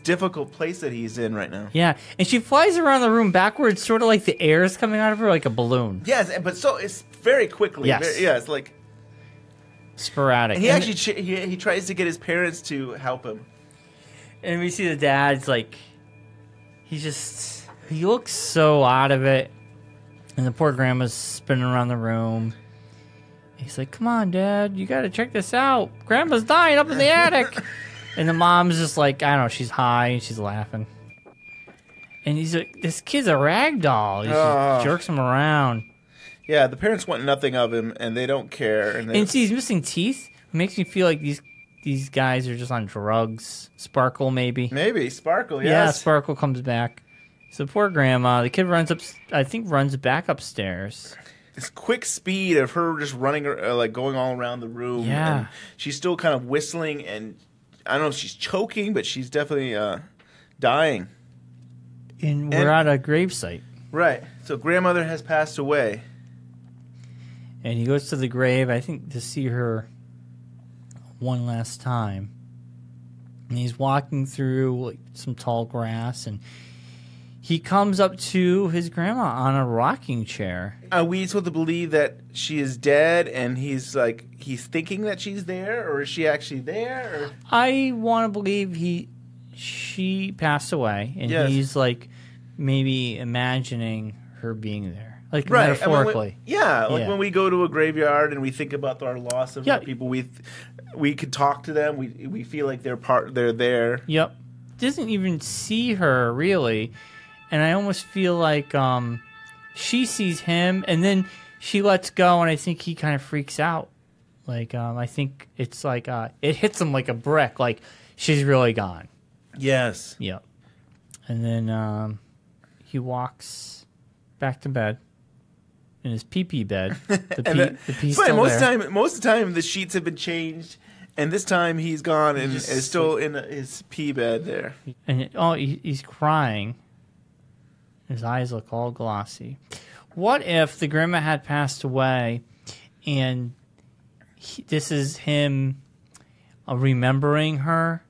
difficult place that he's in right now. Yeah, and she flies around the room backwards, sort of like the air is coming out of her like a balloon. Yes, but so it's very quickly. Yes. It's like sporadic. And he actually he tries to get his parents to help him. And we see the dad's like, he looks so out of it. And the poor grandma's spinning around the room. He's like, "Come on, Dad, you got to check this out. Grandma's dying up in the attic." And the mom's just like, I don't know, she's high and she's laughing. And he's like, this kid's a rag doll. He just jerks him around. Yeah, the parents want nothing of him, and they don't care. And see, he's missing teeth. It makes me feel like these guys are just on drugs. Sparkle, maybe. Maybe. Sparkle, yes. Yeah, Sparkle comes back. So poor grandma. The kid runs back upstairs. This quick speed of her just running, like going all around the room. Yeah. And she's still kind of whistling, and I don't know if she's choking, but she's definitely dying. And we're at a gravesite. Right. So grandmother has passed away. And he goes to the grave, I think, to see her one last time. And he's walking through like some tall grass, and he comes up to his grandma on a rocking chair. Are we supposed to believe that she is dead, and he's thinking that she's there, or is she actually there? Or? I want to believe she passed away, and he's like maybe imagining her being there. Like metaphorically. When we go to a graveyard and we think about our loss of people, we could talk to them. We feel like they're there. Yep. Doesn't even see her really, and I almost feel like she sees him, and then she lets go, and I think he kind of freaks out. Like I think it's like it hits him like a brick. Like she's really gone. Yes. Yep. And then he walks back to bed. In his pee-pee bed. The pee's still there. Most of the time, the sheets have been changed, and this time he's gone and is still in his pee bed there. And he's crying. His eyes look all glossy. What if the grandma had passed away, and this is him remembering her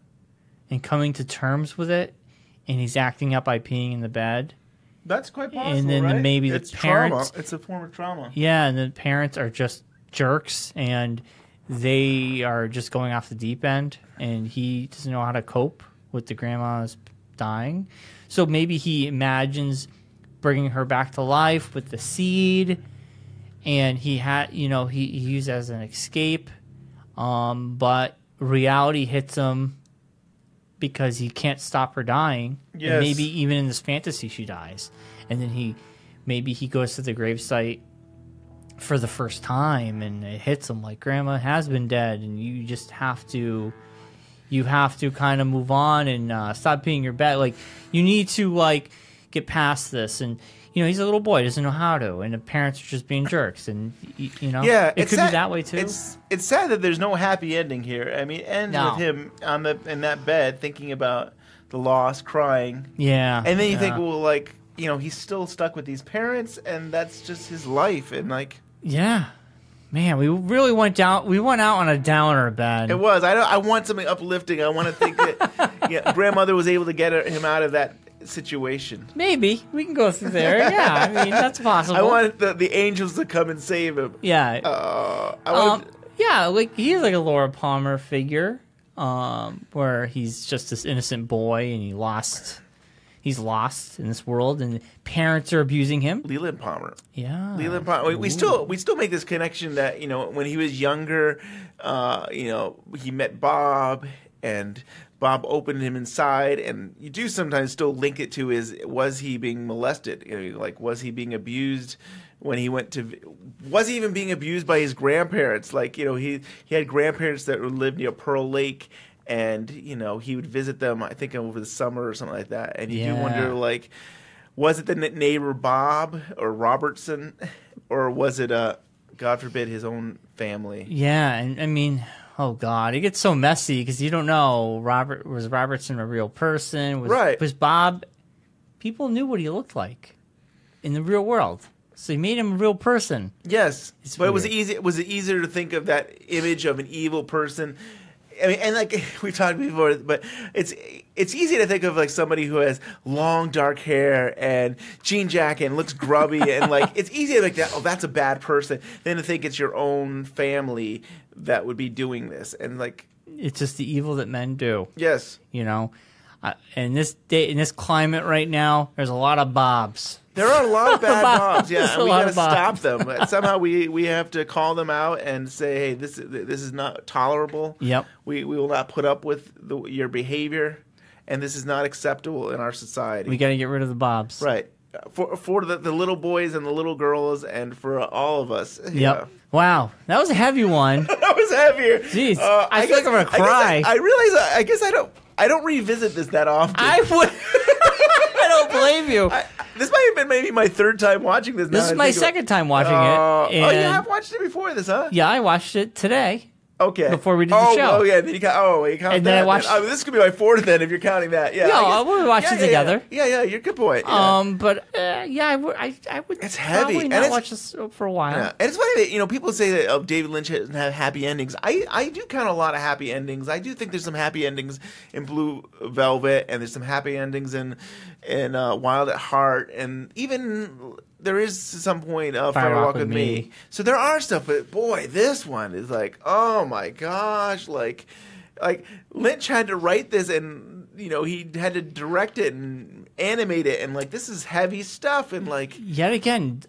and coming to terms with it, and he's acting up by peeing in the bed? That's quite possible, and then right? maybe it's the parents... trauma. It's a form of trauma. Yeah, and the parents are just jerks, and they are just going off the deep end, and he doesn't know how to cope with the grandma's dying. So maybe he imagines bringing her back to life with the seed, and he used it as an escape, but reality hits him because he can't stop her dying. Yes. And maybe even in this fantasy she dies. And then he goes to the gravesite for the first time, and it hits him like grandma has been dead, and you just have to kind of move on and stop peeing your bed. Like you need to get past this. And he's a little boy, doesn't know how to, and the parents are just being jerks, and it could be that way too. It's sad that there's no happy ending here. I mean, it ends with him in that bed thinking about the loss, crying. Yeah, and then you think, well, he's still stuck with these parents, and that's just his life, and yeah. Man, we really went out on a downer, Ben. It was. I want something uplifting. I want to think that grandmother was able to get him out of that situation. Maybe we can go through there. Yeah, I mean that's possible. I want the angels to come and save him. Yeah. Like he's like a Laura Palmer figure, where he's just this innocent boy and he's lost in this world, and parents are abusing him. Leland Palmer. Yeah. Leland Palmer. We still make this connection that when he was younger, he met Bob, and Bob opened him inside, and you do sometimes still link it to was he being molested? Was he being abused when he went to? Was he even being abused by his grandparents? He had grandparents that lived near Pearl Lake, and he would visit them. I think over the summer or something like that. And you do wonder, was it the neighbor Bob or Robertson, or was it God forbid his own family? Yeah, and I mean. Oh God! It gets so messy because you don't know. Was Robertson a real person? Was Bob? People knew what he looked like in the real world, so he made him a real person. Yes, but it was easy. Was it easier to think of that image of an evil person? I mean, and we've talked before, but it's easy to think of somebody who has long dark hair and jean jacket and looks grubby, and it's easy to think that that's a bad person than to think it's your own family that would be doing this, and it's just the evil that men do. Yes, in this climate right now, there's a lot of Bobs. There are a lot of bad Bobs, yeah, and we got to stop them. Somehow we have to call them out and say, hey, this is not tolerable. Yep. We will not put up with your behavior, and this is not acceptable in our society. We got to get rid of the Bobs. Right. For the little boys and the little girls, and for all of us. Yep. Yeah. Wow, that was a heavy one. That was heavier. Jeez, I feel like I'm gonna cry. I realize. I guess I don't revisit this that often. I would. I don't blame you. This might have been maybe my third time watching this. This is my second time watching it. Oh, you have watched it before this, huh? Yeah, I watched it today. Okay. Before we did the show. Oh, yeah. Then you count And that. then I watched... this could be my fourth then if you're counting that. Yeah. No, we watched it together. Yeah, you're a good boy. Yeah. But I would it's heavy. probably not watch this for a while. Yeah. And it's funny that, people say that David Lynch doesn't have happy endings. I do count a lot of happy endings. I do think there's some happy endings in Blue Velvet, and there's some happy endings in Wild at Heart, and even... There is some point Fire Walk with Me. So there are stuff, but boy, this one is like, oh my gosh, like Lynch had to write this, and he had to direct it and animate it, and like this is heavy stuff, and like yet again,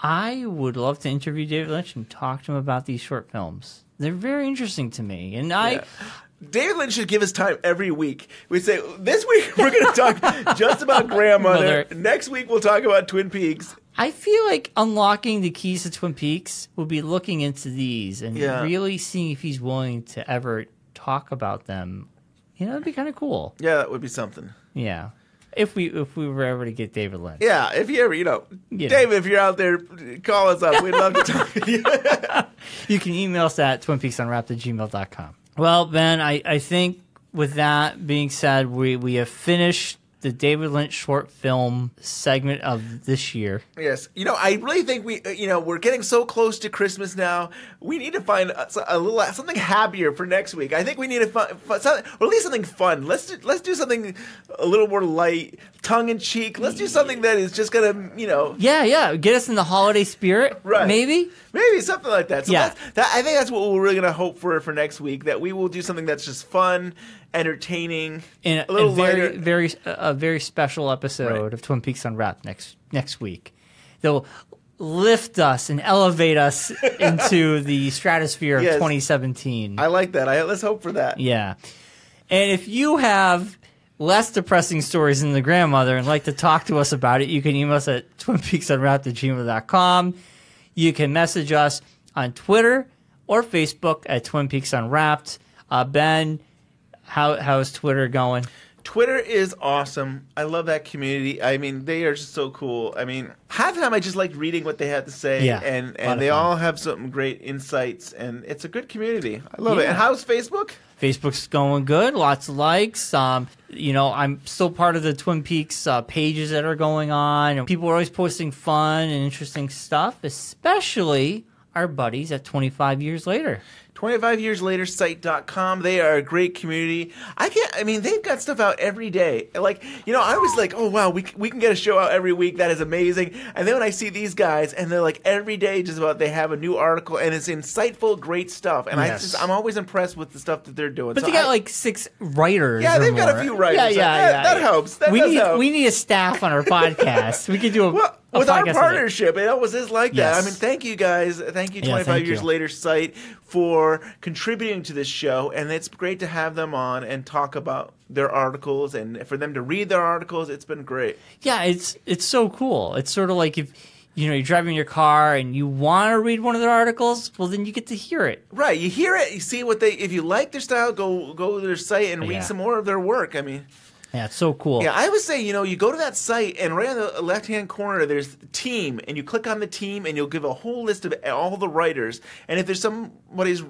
I would love to interview David Lynch and talk to him about these short films. They're very interesting to me, and David Lynch should give us time every week. We say, this week we're going to talk just about Grandmother. Next week we'll talk about Twin Peaks. I feel like unlocking the keys to Twin Peaks would be looking into these and really seeing if he's willing to ever talk about them. It'd be kind of cool. Yeah, that would be something. Yeah. If we were ever to get David Lynch. Yeah, if you ever, David, if you're out there, call us up. We'd love to talk to you. You can email us at twinpeaksunwrapped@gmail.com. Well, Ben, I think with that being said, we have finished the David Lynch short film segment of this year. Yes. I really think we're getting so close to Christmas now. We need to find a little something happier for next week. I think we need to find or at least something fun. Let's do something a little more light, tongue in cheek. Let's do something that is just gonna, Yeah, get us in the holiday spirit. Right. Maybe something like that. So I think that's what we're really gonna hope for next week. That we will do something that's just fun, entertaining, and a little a very special episode of Twin Peaks Unwrapped next week. They'll lift us and elevate us into the stratosphere of 2017. I like that. Let's hope for that. Yeah. And if you have less depressing stories than The Grandmother and like to talk to us about it, you can email us at twinpeaksunwrapped@gmail.com. You can message us on Twitter or Facebook at Twin Peaks Unwrapped. Ben, how's Twitter going? Twitter is awesome. I love that community. I mean, they are just so cool. I mean, half the time I just like reading what they have to say, and they all have some great insights, and it's a good community. I love it. And how's Facebook? Facebook's going good. Lots of likes. I'm still part of the Twin Peaks pages that are going on. And people are always posting fun and interesting stuff, especially our buddies at 25 Years Later. 25 Years Later site.com. They are a great community. They've got stuff out every day. Like, I was like, oh, wow, we can get a show out every week. That is amazing. And then when I see these guys, and they're like every day just about they have a new article, and it's insightful, great stuff. And I'm always impressed with the stuff that they're doing. But they got like 6 writers. Yeah, they've got a few writers. Yeah. That helps. That does help. We need a staff on our podcast. We could do with our partnership, it always is like that. Yes. I mean, thank you guys. Thank you, 25 Years Later site, for contributing to this show. And it's great to have them on and talk about their articles and for them to read their articles. It's been great. Yeah, it's so cool. It's sort of like if you're driving your car and you want to read one of their articles, well, then you get to hear it. Right. You hear it. You see if you like their style, go to their site and read some more of their work. I mean... Yeah, it's so cool. Yeah, I would say, you go to that site, and right on the left-hand corner, there's team, and you click on the team, and you'll give a whole list of all the writers. And if there's somebody's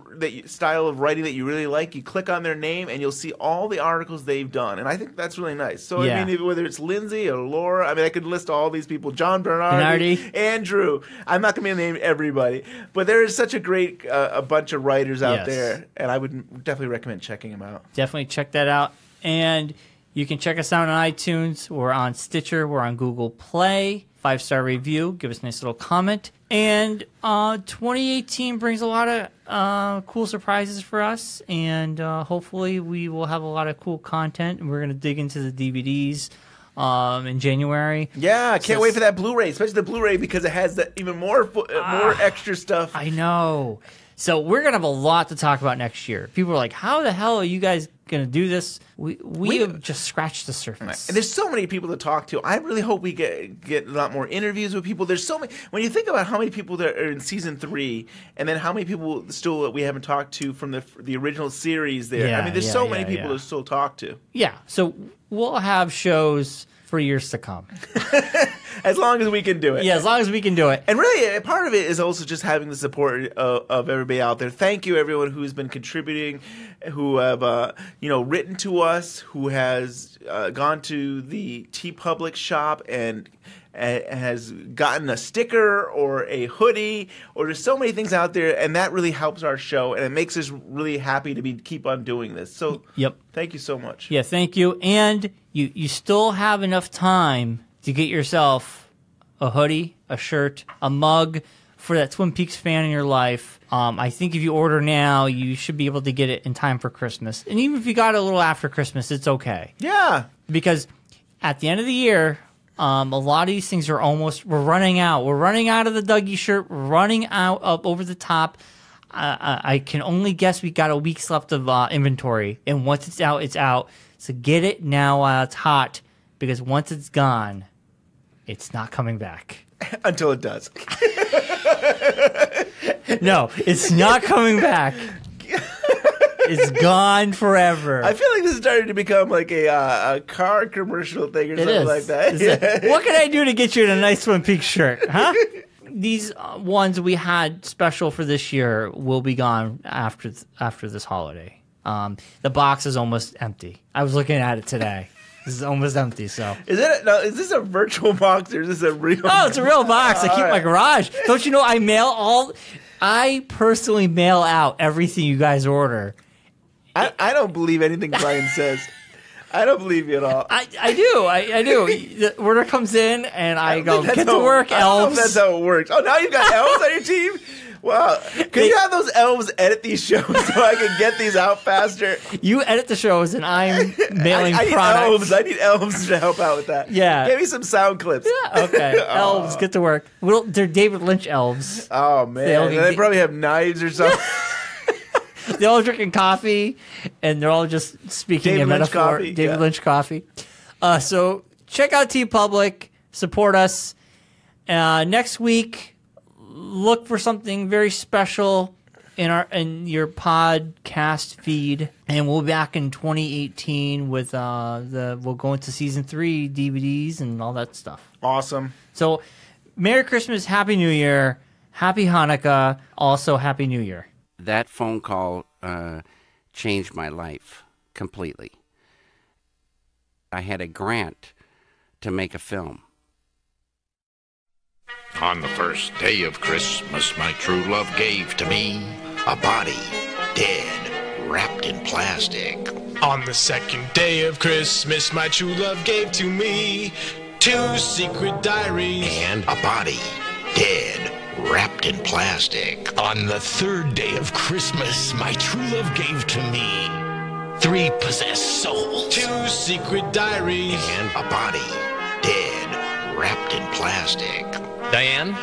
style of writing that you really like, you click on their name, and you'll see all the articles they've done. And I think that's really nice. So, I mean, whether it's Lindsay or Laura, I could list all these people. John Bernardi, Andrew. I'm not going to name everybody. But there is such a great a bunch of writers out there, and I would definitely recommend checking them out. Definitely check that out. And... you can check us out on iTunes. We're on Stitcher. We're on Google Play. 5-star review. Give us a nice little comment. And 2018 brings a lot of cool surprises for us. And hopefully we will have a lot of cool content. And we're going to dig into the DVDs in January. Yeah, I can't wait for that Blu-ray, especially the Blu-ray, because it has even more extra stuff. I know. So we're going to have a lot to talk about next year. People are like, how the hell are you guys going to do this? We have just scratched the surface. And there's so many people to talk to. I really hope we get a lot more interviews with people. There's so many. When you think about how many people that are in season 3, and then how many people still that we haven't talked to from the original series there. Yeah, there's so many people to still talk to. Yeah, so we'll have shows for years to come. As long as we can do it. Yeah, as long as we can do it. And really, part of it is also just having the support of everybody out there. Thank you, everyone who's been contributing, who have written to us, who has gone to the TeePublic shop and has gotten a sticker or a hoodie, or there's so many things out there, and that really helps our show, and it makes us really happy to keep on doing this. So, thank you so much. Yeah, thank you. And you still have enough time to get yourself a hoodie, a shirt, a mug for that Twin Peaks fan in your life. I think if you order now, you should be able to get it in time for Christmas. And even if you got it a little after Christmas, it's okay. Yeah. Because at the end of the year, a lot of these things we're running out. We're running out of the Dougie shirt. We're running out up over the top. I can only guess we got a week's left of inventory. And once it's out, it's out. So get it now while it's hot, because once it's gone, it's not coming back. Until it does. No, it's not coming back. It's gone forever. I feel like this is starting to become like a car commercial thing or something like that. What can I do to get you in a nice Twin Peaks shirt? Huh? These ones we had special for this year will be gone after this holiday. The box is almost empty. I was looking at it today. This is almost empty. So is this a virtual box or is this a real? Oh, it's a real box. I keep in my garage. Don't you know I personally mail out everything you guys order. I don't believe anything Bryon says. I don't believe you at all. I do. I do. The order comes in, and I go, get to work, elves. I don't know if that's how it works. Oh, now you've got elves on your team? Wow. Can you have those elves edit these shows so I can get these out faster? You edit the shows, and I'm mailing products. I need elves to help out with that. Yeah. Give me some sound clips. Yeah, okay. Elves, get to work. Well, they're David Lynch elves. Oh, man. They probably have knives or something. They're all drinking coffee, and they're all just speaking David in Lynch metaphor. coffee, David Lynch coffee. So check out TeePublic. Support us. Next week, look for something very special in your podcast feed, and we'll be back in 2018 with we'll go into season 3 DVDs and all that stuff. Awesome. So, Merry Christmas, Happy New Year, Happy Hanukkah, also Happy New Year. That phone call changed my life completely. I had a grant to make a film. On the first day of Christmas, my true love gave to me a body dead, wrapped in plastic. On the second day of Christmas, my true love gave to me 2 secret diaries. And a body dead, wrapped in plastic. On the third day of Christmas, my true love gave to me 3 possessed souls. 2 secret diaries. And a body dead, wrapped in plastic. Diane,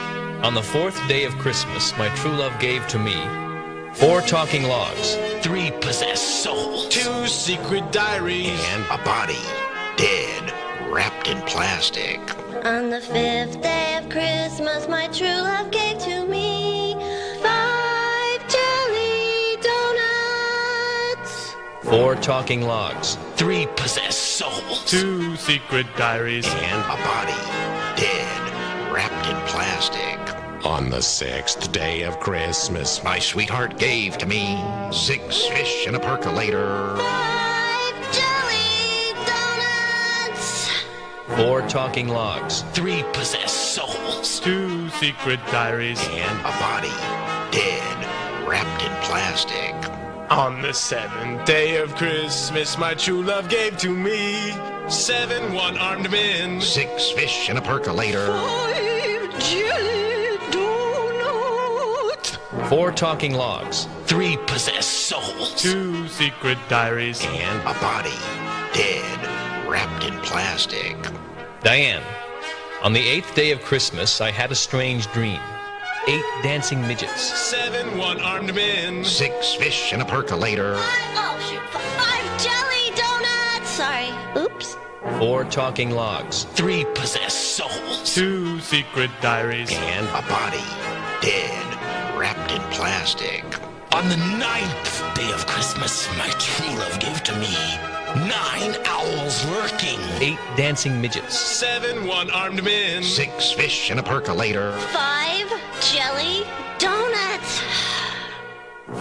on the 4th day of Christmas, my true love gave to me 4 talking logs. 3 possessed souls. 2 secret diaries. And a body dead, wrapped in plastic. On the 5th day of Christmas, my true love gave to me 5 jelly donuts. 4 talking logs. 3 possessed souls. 2 secret diaries. And a body dead, wrapped in plastic. On the 6th day of Christmas, my sweetheart gave to me 6 fish in a percolator. 5 jelly donuts. 4 talking logs. 3 possessed souls. 2 secret diaries. And a body dead, wrapped in plastic. On the 7th day of Christmas, my true love gave to me 7 one-armed men. 6 fish in a percolator. 5 jelly donuts. 4 talking logs. 3 possessed souls. 2 secret diaries. And a body dead, wrapped in plastic. Diane, on the 8th day of Christmas, I had a strange dream. 8 dancing midgets. 7 one-armed men. 6 fish in a percolator. 5 jelly donuts. Sorry. Oops. 4 talking logs. 3 possessed souls. 2 secret diaries. And a body dead, wrapped in plastic. On the 9th day of Christmas, my true love gave to me 9 9 owls lurking. 8 dancing midgets. 7 one-armed men. 6 fish in a percolator. 5 jelly donuts.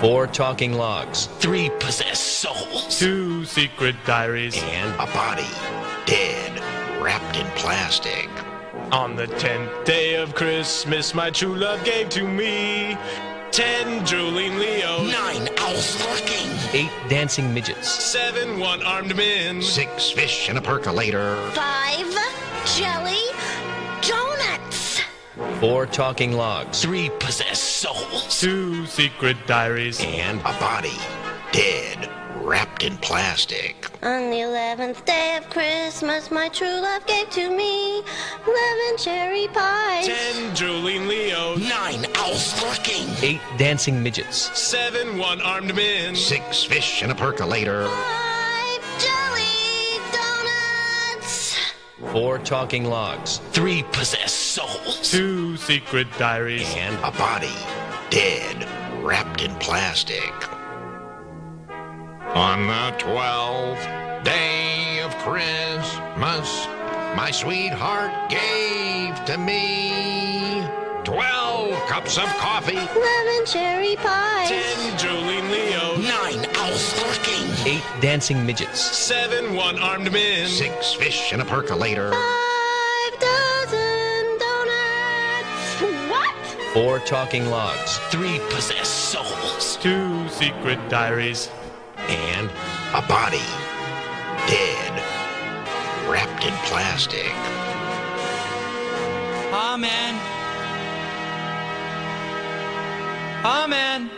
4 talking logs. 3 possessed souls. 2 secret diaries. And a body, dead, wrapped in plastic. On the 10th day of Christmas, my true love gave to me 10 drooling Leos. 9 owls lurking. 8 dancing midgets. 7 one-armed men. 6 fish in a percolator. 5 jelly donuts. 4 talking logs. 3 possessed souls. 2 secret diaries. And a body, dead, wrapped in plastic. On the 11th day of Christmas, my true love gave to me 11 cherry pies. 10 drooling Leos. 9 owls lurking. 8 dancing midgets. 7 one-armed men. 6 fish in a percolator. 5 jelly donuts. 4 talking logs. 3 possessed souls. 2 secret diaries. And a body, dead, wrapped in plastic. On the 12th day of Christmas, my sweetheart gave to me 12 cups of coffee. 11 cherry pies. 10 drooling Leos. 9 owls lurking. 8 dancing midgets. 7 one-armed men. 6 fish in a percolator. 5 dozen donuts. What? 4 talking logs. 3 possessed souls. 2 secret diaries. And a body, dead, wrapped in plastic. Amen. Amen.